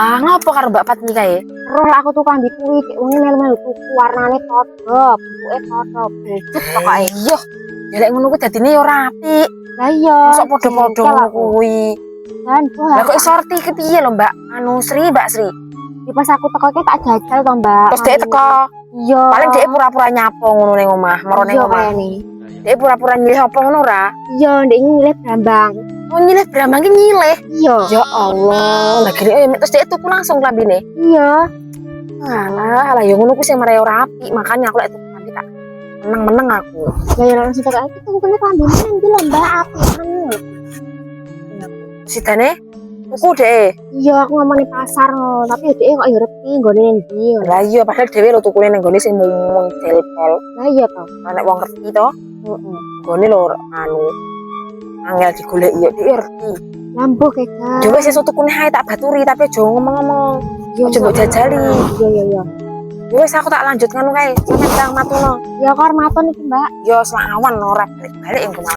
Ah, ngopo karo Mbak Fatmi kae? Terus lah aku tukang dikuwi kayak wong melu-melu tuku warnane padha, bentuke padha, bujuk pokoke. Iya. Ya lek ngono kuwi dadine ya rapi. Lah iya, Mosok padha-padha jengkel ngono aku. kuwi. Dan tuh Lah kok sorti ke piye lho, Mbak? Anu Sri, Mbak Sri. ya pas aku teko ki tak jajal to, Mbak. Terus dhek teko. Iya. Paling dhek pura-pura nyapo ngono ning omah, maro ning Iya omah. kayane. Dhek pura-pura nyilih apa ngono ora? Iya, ndek nyilih brambang. Oh, nyilih brambang ki nyilih. Iya. Ya Allah, lah gini terus dhek tuku langsung klambine. Iya. Alah ya ngono ku sing marai ora apik, makanya aku lek tuku klambi tak meneng-meneng aku. Lah ya langsung teko iki tuku kene klambine nang ndi lho, Mbak, apian. Sidane tuku dhek. Iya, aku ngomong di pasar no, tapi dhek kok ya ngerti nggone ndi. Lah iya padahal dhewe lho tukune ning gone sing mung jelpol. Lah iya to. Nek wong ngerti to, Heeh. gone lho anu angel digoleki yo dhek ngerti. Lampuh kek. Ya wis sesuk tukune hae tak baturi tapi aja ngomong-ngomong. Iya, Aja mbok jajali. Iya iya iya. Ya wis aku tak lanjut ngono kae. Sampe ndang matuno. Ya karo maton iki, Mbak. Yo selawan ora balik-balik yang kemana.